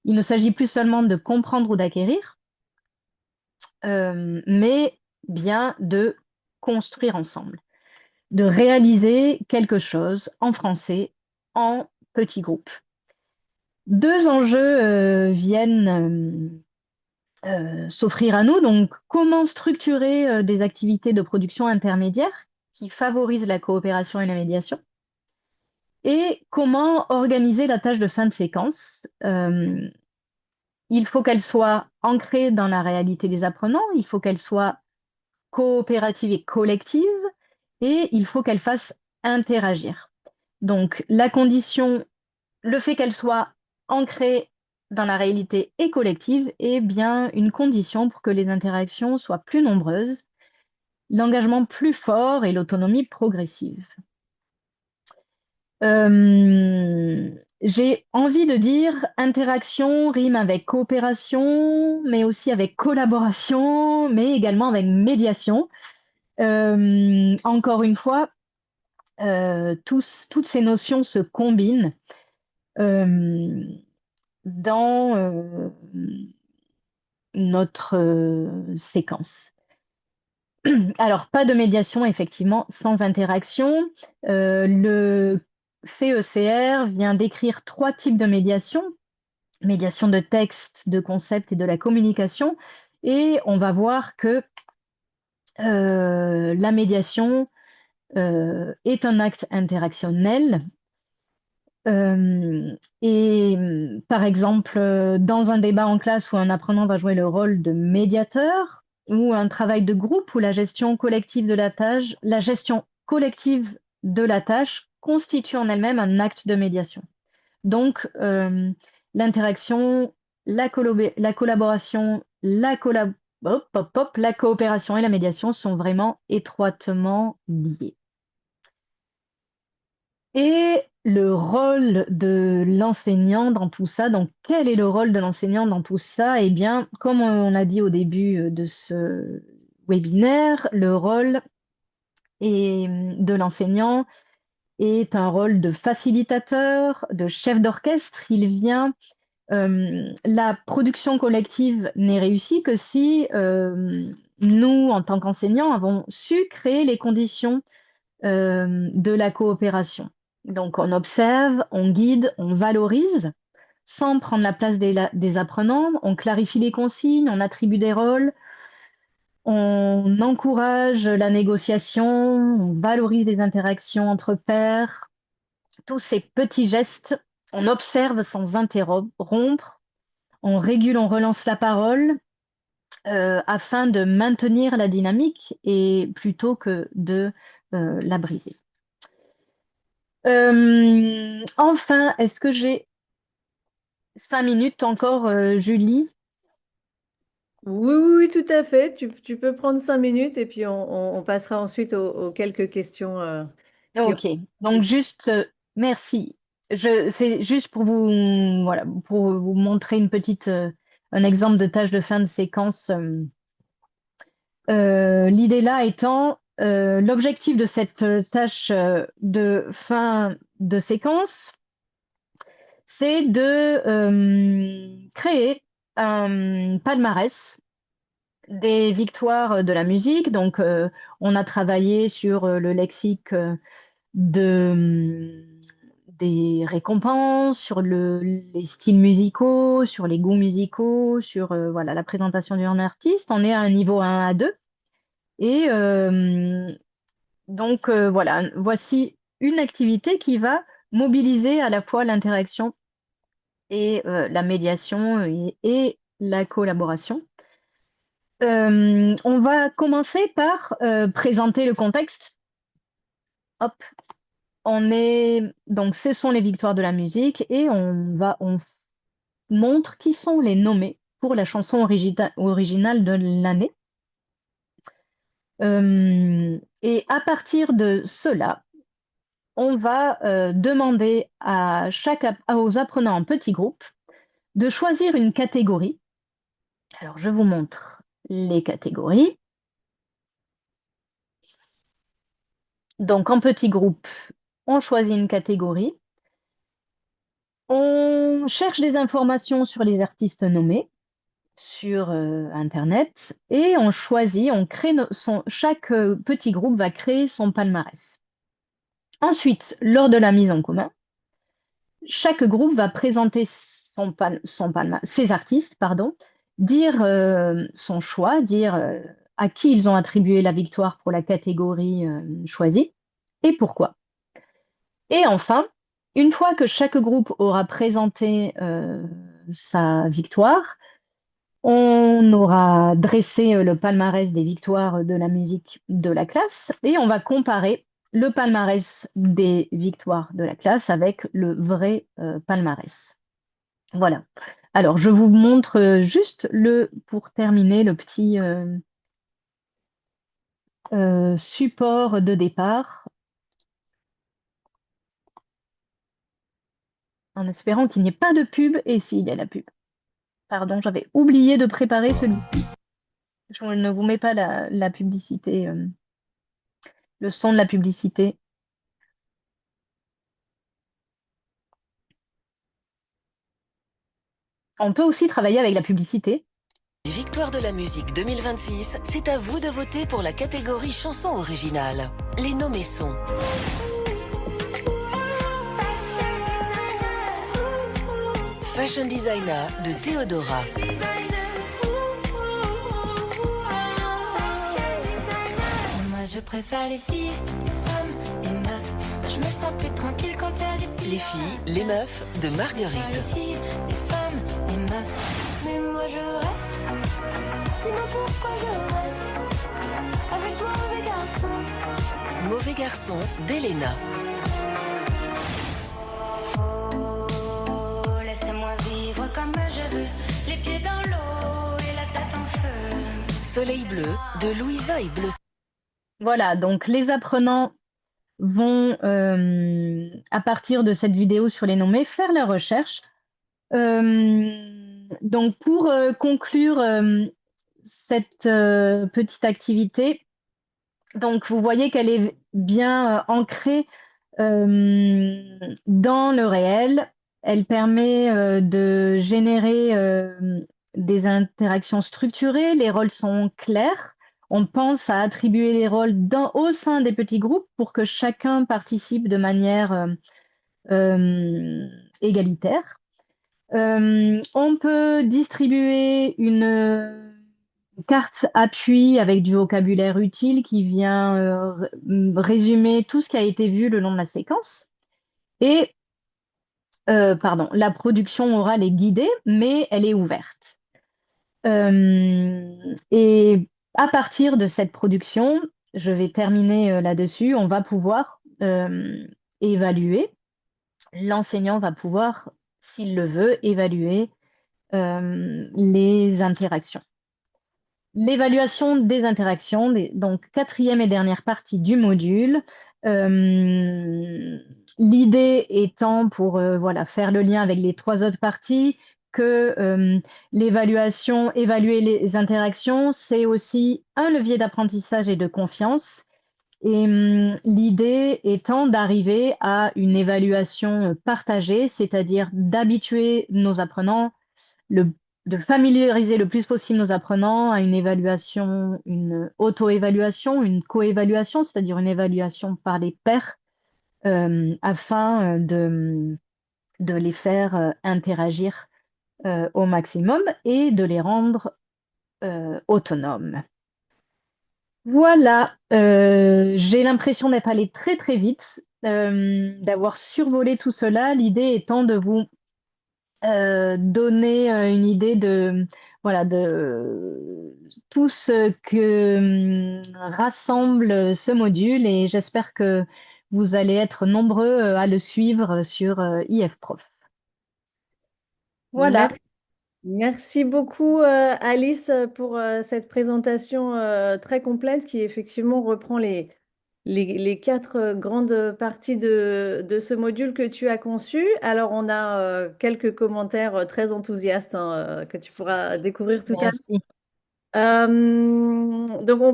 Speaker 2: Il ne s'agit plus seulement de comprendre ou d'acquérir, mais bien de construire ensemble, de réaliser quelque chose en français en petits groupes. Deux enjeux viennent s'offrir à nous. Donc, comment structurer des activités de production intermédiaires qui favorisent la coopération et la médiation, et comment organiser la tâche de fin de séquence. Il faut qu'elle soit ancrée dans la réalité des apprenants, il faut qu'elle soit coopérative et collective, et il faut qu'elle fasse interagir. Donc, le fait qu'elle soit ancrée dans la réalité et collective est bien une condition pour que les interactions soient plus nombreuses, l'engagement plus fort et l'autonomie progressive. J'ai envie de dire interaction rime avec coopération, mais aussi avec collaboration, mais également avec médiation. Encore une fois, toutes ces notions se combinent dans notre séquence. Alors, pas de médiation, effectivement, sans interaction. Le CECR vient décrire 3 types de médiation: médiation de texte, de concept et de la communication. Et on va voir que la médiation est un acte interactionnel. Et par exemple, dans un débat en classe où un apprenant va jouer le rôle de médiateur, ou un travail de groupe où la gestion collective de la tâche constitue en elle-même un acte de médiation. Donc, l'interaction, la collaboration, la coopération et la médiation sont vraiment étroitement liées. Et le rôle de l'enseignant dans tout ça, donc quel est le rôle de l'enseignant dans tout ça? Eh bien, comme on a dit au début de ce webinaire, le rôle de l'enseignant est un rôle de facilitateur, de chef d'orchestre. La production collective n'est réussie que si nous, en tant qu'enseignants, avons su créer les conditions de la coopération. Donc, on observe, on guide, on valorise, sans prendre la place des apprenants, on clarifie les consignes, on attribue des rôles, on encourage la négociation, on valorise les interactions entre pairs. Tous ces petits gestes, on observe sans interrompre, on régule, on relance la parole afin de maintenir la dynamique et plutôt que de la briser. Enfin, est-ce que j'ai 5 minutes encore, Julie?
Speaker 1: Oui, oui, oui, tout à fait. Tu peux prendre 5 minutes et puis on passera ensuite aux quelques questions qui ont
Speaker 2: Ok, donc juste, merci. C'est juste pour vous, voilà, pour vous montrer un exemple de tâche de fin de séquence. L'idée là étant, l'objectif de cette tâche de fin de séquence, c'est de créer un palmarès des victoires de la musique. Donc, on a travaillé sur le lexique des récompenses, sur les styles musicaux, sur les goûts musicaux, sur voilà, la présentation d'un artiste. On est à un niveau 1 à 2. Et donc, voilà, voici une activité qui va mobiliser à la fois l'interaction et la médiation et la collaboration. On va commencer par présenter le contexte. Hop, donc ce sont les victoires de la musique et on montre qui sont les nommés pour la chanson originale de l'année. Et à partir de cela, on va demander aux apprenants en petits groupes de choisir une catégorie. Alors, je vous montre les catégories. Donc, en petits groupes, on choisit une catégorie. On cherche des informations sur les artistes nommés sur Internet et on choisit, chaque petit groupe va créer son palmarès. Ensuite, lors de la mise en commun, chaque groupe va présenter ses artistes, dire son choix, dire à qui ils ont attribué la victoire pour la catégorie choisie et pourquoi. Et enfin, une fois que chaque groupe aura présenté sa victoire, on aura dressé le palmarès des victoires de la musique de la classe et on va comparer le palmarès des victoires de la classe avec le vrai palmarès. Voilà. Alors, je vous montre juste pour terminer, le petit support de départ, en espérant qu'il n'y ait pas de pub, et s'il y a la pub. Pardon, j'avais oublié de préparer celui-ci. Je ne vous mets pas la publicité, le son de la publicité. On peut aussi travailler avec la publicité.
Speaker 7: Les Victoires de la musique 2026, c'est à vous de voter pour la catégorie chanson originale. Les nommés sont Fashion Designer de Théodora,
Speaker 8: Moi je préfère les filles, les femmes, les meufs. Je me sens plus tranquille quand il y a des filles.
Speaker 7: Les filles, les meufs de Marguerite.
Speaker 8: Les filles, les femmes, les meufs. Mais moi je reste. Dis-moi pourquoi je reste. Avec mauvais garçon.
Speaker 7: Mauvais garçon d'Elena. Soleil bleu de Louisa et Bleu.
Speaker 2: Voilà, donc les apprenants vont, à partir de cette vidéo sur les nommés, faire leurs recherches. Donc pour conclure cette petite activité, donc vous voyez qu'elle est bien ancrée dans le réel. Elle permet de générer des interactions structurées. Les rôles sont clairs. On pense à attribuer les rôles au sein des petits groupes pour que chacun participe de manière égalitaire. On peut distribuer une carte appui avec du vocabulaire utile qui vient résumer tout ce qui a été vu le long de la séquence. Et, la production orale est guidée, mais elle est ouverte. Et à partir de cette production, je vais terminer là-dessus, on va pouvoir évaluer. L'enseignant va pouvoir, s'il le veut, évaluer les interactions. L'évaluation des interactions, donc quatrième et dernière partie du module. L'idée étant pour faire le lien avec les 3 autres parties, que évaluer les interactions, c'est aussi un levier d'apprentissage et de confiance. Et l'idée étant d'arriver à une évaluation partagée, c'est-à-dire d'habituer nos apprenants, de familiariser le plus possible nos apprenants à une évaluation, une auto-évaluation, une co-évaluation, c'est-à-dire une évaluation par les pairs, afin de les faire interagir au maximum et de les rendre autonomes. Voilà, j'ai l'impression d'être allée très très vite, d'avoir survolé tout cela. L'idée étant de vous donner une idée de tout ce que rassemble ce module, et j'espère que vous allez être nombreux à le suivre sur IF Prof. Voilà.
Speaker 1: Merci beaucoup Alice pour cette présentation très complète qui effectivement reprend les 4 grandes parties de ce module que tu as conçu. Alors on a quelques commentaires très enthousiastes que tu pourras découvrir tout à l'heure.
Speaker 2: Merci.
Speaker 1: Donc on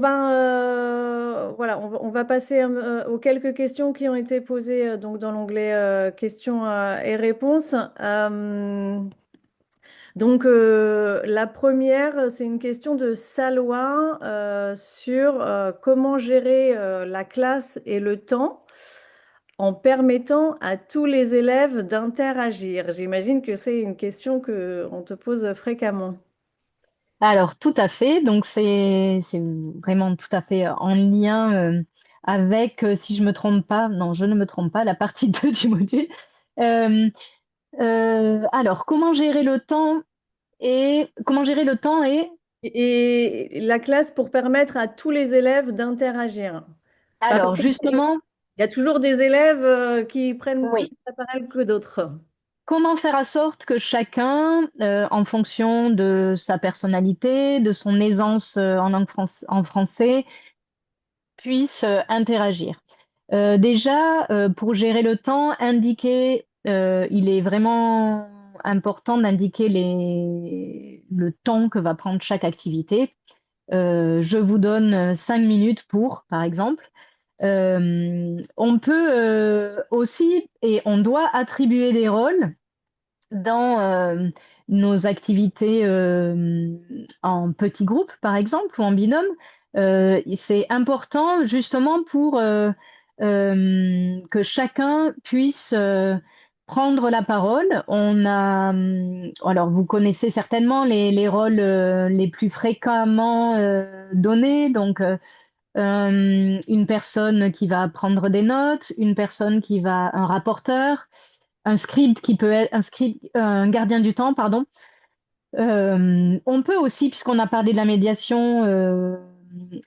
Speaker 1: va passer aux quelques questions qui ont été posées donc dans l'onglet questions et réponses. Donc, la première, c'est une question de Salwa sur comment gérer la classe et le temps en permettant à tous les élèves d'interagir. J'imagine que c'est une question qu'on te pose fréquemment.
Speaker 2: Alors, tout à fait. Donc, c'est vraiment tout à fait en lien avec, si je me trompe pas, non, je ne me trompe pas, la partie 2 du module. Alors, comment gérer le temps et
Speaker 1: Et la classe pour permettre à tous les élèves d'interagir. Pas
Speaker 2: alors
Speaker 1: parce que
Speaker 2: justement,
Speaker 1: il y a toujours des élèves qui prennent plus
Speaker 2: oui.
Speaker 1: la parole que d'autres.
Speaker 2: Comment faire en sorte que chacun, en fonction de sa personnalité, de son aisance en français, puisse interagir. Déjà, pour gérer le temps, il est vraiment important d'indiquer le temps que va prendre chaque activité. Je vous donne 5 minutes pour, par exemple. On peut aussi, et on doit attribuer des rôles dans nos activités en petits groupes, par exemple, ou en binôme. C'est important justement pour que chacun puisse prendre la parole. Alors vous connaissez certainement les rôles les plus fréquemment donnés, donc une personne qui va prendre des notes, un rapporteur, un script qui peut être un gardien du temps, pardon. On peut aussi, puisqu'on a parlé de la médiation,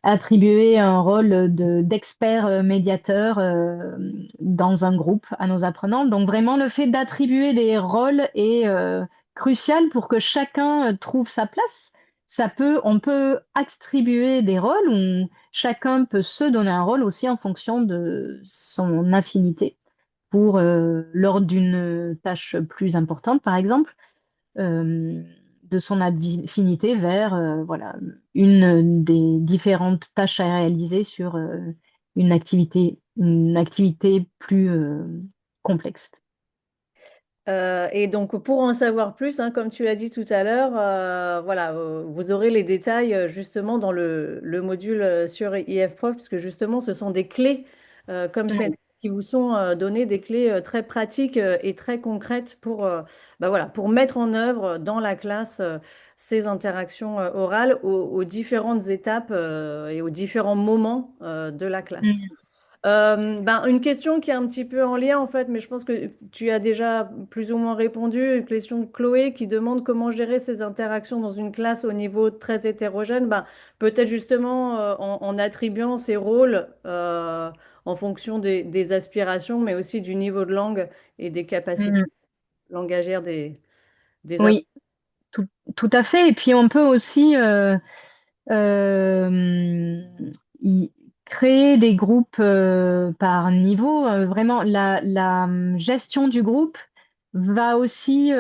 Speaker 2: attribuer un rôle d'expert médiateur dans un groupe à nos apprenants. Donc vraiment, le fait d'attribuer des rôles est crucial pour que chacun trouve sa place. on peut attribuer des rôles où chacun peut se donner un rôle aussi en fonction de son affinité pour, lors d'une tâche plus importante, par exemple, de son affinité vers, voilà, une des différentes tâches à réaliser sur une activité plus complexe.
Speaker 1: Et donc, pour en savoir plus, hein, comme tu l'as dit tout à l'heure, voilà, vous aurez les détails justement dans le module sur IFProf, puisque justement, ce sont des clés comme celles
Speaker 2: Oui.
Speaker 1: qui vous sont données, des clés très pratiques et très concrètes pour, bah voilà, pour mettre en œuvre dans la classe ces interactions orales aux différentes étapes et aux différents moments de la classe.
Speaker 2: Mm.
Speaker 1: Ben, une question qui est un petit peu en lien en fait, mais je pense que tu as déjà plus ou moins répondu. Une question de Chloé qui demande comment gérer ces interactions dans une classe au niveau très hétérogène. Ben, peut-être justement en attribuant ces rôles en fonction des aspirations, mais aussi du niveau de langue et des capacités
Speaker 2: Mm.
Speaker 1: langagières des apprenants.
Speaker 2: Oui, tout à fait. Et puis on peut aussi euh, créer des groupes par niveau. Vraiment, la gestion du groupe va aussi,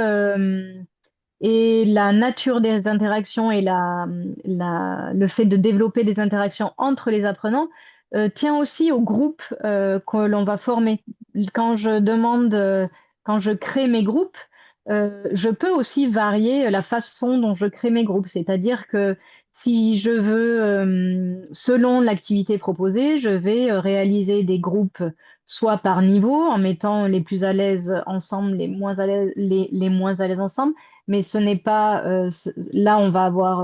Speaker 2: et la nature des interactions et le fait de développer des interactions entre les apprenants tient aussi au groupe que l'on va former. Quand je demande, quand je crée mes groupes, je peux aussi varier la façon dont je crée mes groupes. C'est-à-dire que si je veux, selon l'activité proposée, je vais réaliser des groupes soit par niveau, en mettant les plus à l'aise ensemble, les moins à l'aise, les moins à l'aise ensemble, mais ce n'est pas, là on va avoir,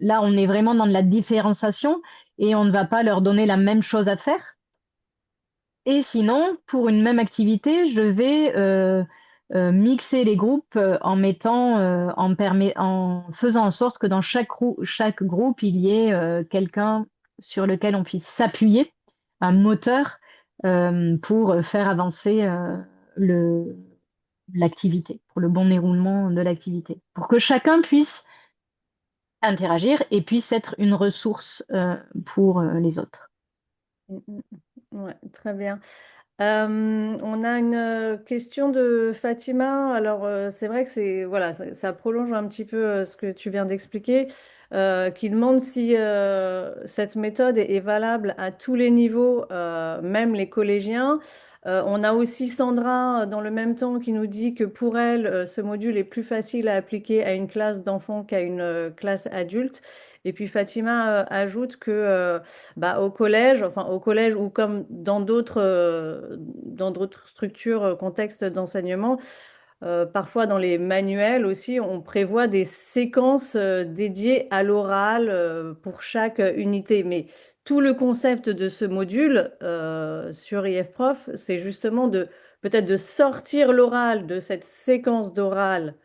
Speaker 2: là on est vraiment dans de la différenciation et on ne va pas leur donner la même chose à faire. Et sinon, pour une même activité, je vais mixer les groupes en faisant en sorte que dans chaque groupe, il y ait quelqu'un sur lequel on puisse s'appuyer, un moteur, pour faire avancer le, l'activité, pour le bon déroulement de l'activité, pour que chacun puisse interagir et puisse être une ressource pour les autres.
Speaker 1: Mm, mm, mm. Ouais, très bien. On a une question de Fatima. Alors, c'est vrai que c'est voilà, ça prolonge un petit peu ce que tu viens d'expliquer, qui demande si cette méthode est valable à tous les niveaux, même les collégiens. On a aussi Sandra dans le même temps qui nous dit que pour elle, ce module est plus facile à appliquer à une classe d'enfants qu'à une classe adulte. Et puis Fatima ajoute que bah, au collège ou comme dans d'autres structures, contextes d'enseignement, parfois dans les manuels aussi, on prévoit des séquences dédiées à l'oral pour chaque unité. Mais tout le concept de ce module sur IFProf, c'est justement de peut-être de sortir l'oral de cette séquence d'oral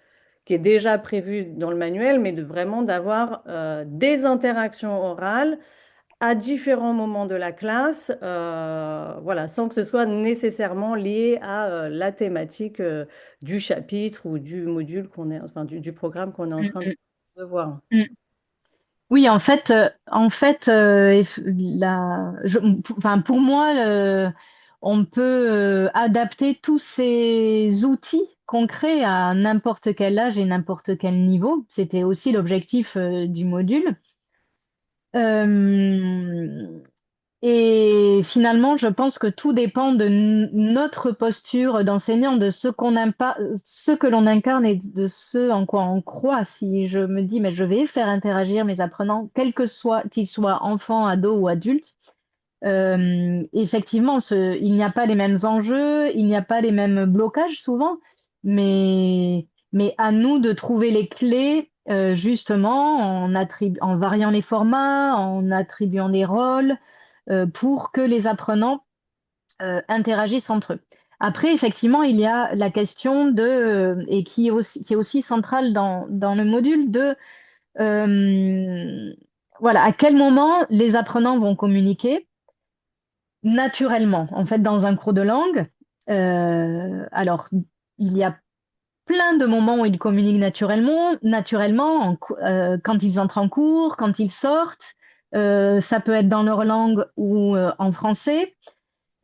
Speaker 1: qui est déjà prévue dans le manuel, mais de vraiment d'avoir des interactions orales à différents moments de la classe, voilà, sans que ce soit nécessairement lié à la thématique du chapitre ou du module enfin du programme qu'on est en
Speaker 2: Mm,
Speaker 1: train
Speaker 2: mm,
Speaker 1: de voir.
Speaker 2: mm. Oui, enfin, pour moi, on peut adapter tous ces outils concrets à n'importe quel âge et n'importe quel niveau. C'était aussi l'objectif du module. Euh, Et finalement, je pense que tout dépend de notre posture d'enseignant, de ce que l'on incarne et de ce en quoi on croit. Si je me dis, mais je vais faire interagir mes apprenants, quel que soit, qu'ils soient enfants, ados ou adultes, effectivement, il n'y a pas les mêmes enjeux, il n'y a pas les mêmes blocages souvent, mais à nous de trouver les clés, justement, en variant les formats, en attribuant des rôles pour que les apprenants interagissent entre eux. Après, effectivement, il y a la question et qui est aussi centrale dans le module voilà, à quel moment les apprenants vont communiquer naturellement. En fait, dans un cours de langue, alors, il y a plein de moments où ils communiquent naturellement, quand ils entrent en cours, quand ils sortent. Ça peut être dans leur langue ou en français.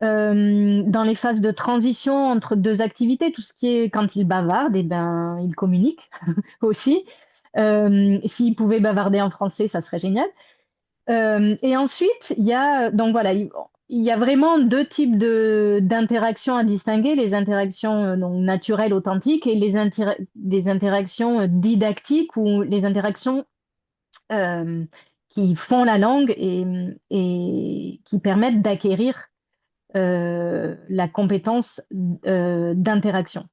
Speaker 2: Dans les phases de transition entre deux activités, tout ce qui est quand ils bavardent, eh ben, ils communiquent aussi. S'ils pouvaient bavarder en français, ça serait génial. Et ensuite, donc voilà, il y a vraiment deux types d'interactions à distinguer, les interactions donc, naturelles, authentiques, et des interactions didactiques ou les interactions euh, qui font la langue et qui permettent d'acquérir la compétence d'interaction.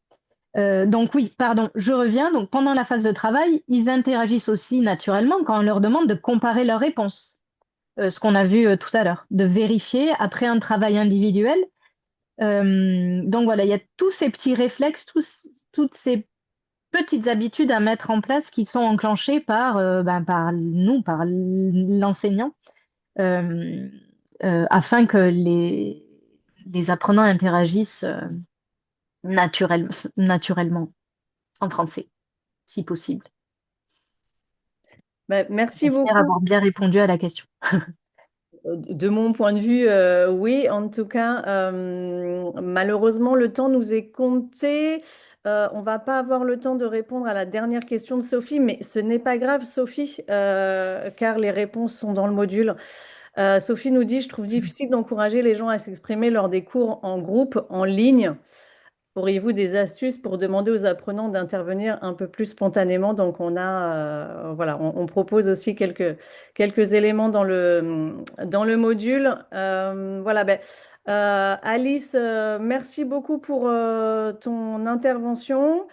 Speaker 2: Donc oui, pardon, je reviens. Donc pendant la phase de travail, ils interagissent aussi naturellement quand on leur demande de comparer leurs réponses. Ce qu'on a vu tout à l'heure, de vérifier après un travail individuel. Donc voilà, il y a tous ces petits réflexes, toutes ces petites habitudes à mettre en place qui sont enclenchées par nous, par l'enseignant, euh, afin que les apprenants interagissent naturellement en français, si possible.
Speaker 1: Merci
Speaker 2: J'espère
Speaker 1: beaucoup.
Speaker 2: avoir bien répondu à la question.
Speaker 1: De mon point de vue, oui. En tout cas, malheureusement, le temps nous est compté. On va pas avoir le temps de répondre à la dernière question de Sophie, mais ce n'est pas grave, Sophie, car les réponses sont dans le module. Sophie nous dit, je trouve difficile d'encourager les gens à s'exprimer lors des cours en groupe, en ligne. Auriez-vous des astuces pour demander aux apprenants d'intervenir un peu plus spontanément? Donc, voilà, on propose aussi quelques éléments dans le module. Voilà, Alice, merci beaucoup pour ton intervention.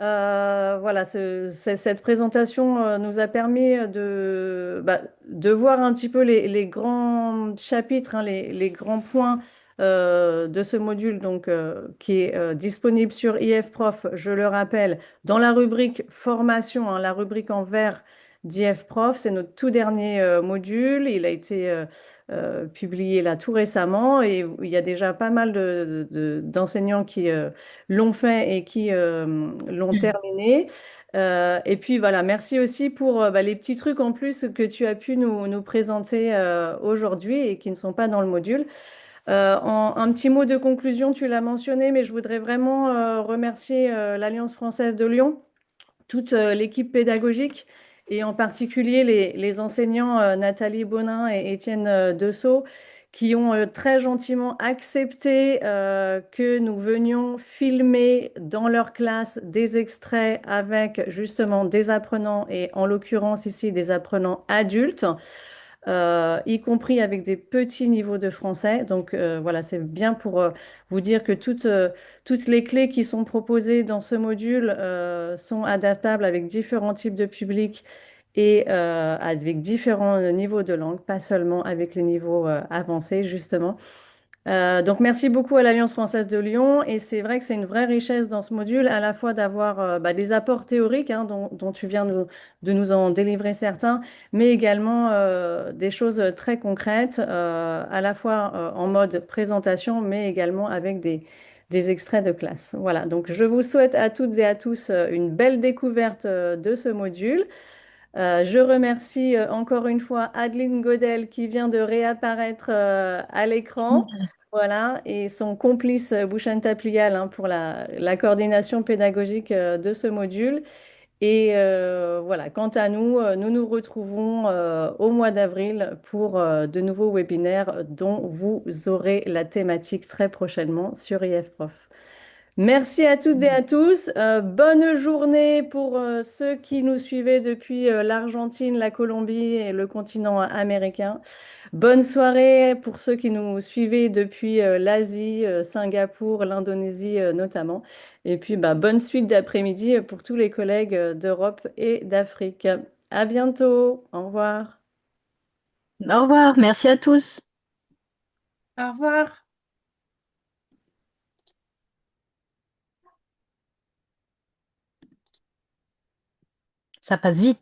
Speaker 1: Voilà, cette présentation nous a permis de voir un petit peu les grands chapitres, hein, les grands points de ce module donc, qui est disponible sur IF Prof, je le rappelle, dans la rubrique formation, hein, la rubrique en vert d'IF Prof. C'est notre tout dernier module. Il a été publié là tout récemment et il y a déjà pas mal d'enseignants qui l'ont fait et qui l'ont terminé. Et puis voilà, merci aussi pour les petits trucs en plus que tu as pu nous présenter aujourd'hui et qui ne sont pas dans le module. Un petit mot de conclusion, tu l'as mentionné, mais je voudrais vraiment remercier l'Alliance française de Lyon, toute l'équipe pédagogique et en particulier les enseignants Nathalie Bonin et Étienne Dessau qui ont très gentiment accepté que nous venions filmer dans leur classe des extraits avec justement des apprenants et en l'occurrence ici des apprenants adultes. Y compris avec des petits niveaux de français. Donc voilà, c'est bien pour vous dire que toutes les clés qui sont proposées dans ce module sont adaptables avec différents types de publics et avec différents niveaux de langue, pas seulement avec les niveaux avancés, justement. Donc, merci beaucoup à l'Alliance française de Lyon. Et c'est vrai que c'est une vraie richesse dans ce module, à la fois d'avoir des apports théoriques hein, dont tu viens de nous en délivrer certains, mais également des choses très concrètes, à la fois en mode présentation, mais également avec des extraits de classe. Voilà, donc je vous souhaite à toutes et à tous une belle découverte de ce module. Je remercie encore une fois Adeline Godel qui vient de réapparaître à l'écran. Voilà, et son complice Bouchan Taplial hein, pour la coordination pédagogique de ce module. Et voilà, quant à nous, nous nous retrouvons au mois d'avril pour de nouveaux webinaires dont vous aurez la thématique très prochainement sur IF Prof. Merci à toutes et à tous. Bonne journée pour ceux qui nous suivaient depuis l'Argentine, la Colombie et le continent américain. Bonne soirée pour ceux qui nous suivaient depuis l'Asie, Singapour, l'Indonésie notamment. Et puis bonne suite d'après-midi pour tous les collègues d'Europe et d'Afrique. À bientôt. Au revoir.
Speaker 2: Au revoir, merci à tous.
Speaker 9: Au revoir.
Speaker 2: Ça passe vite.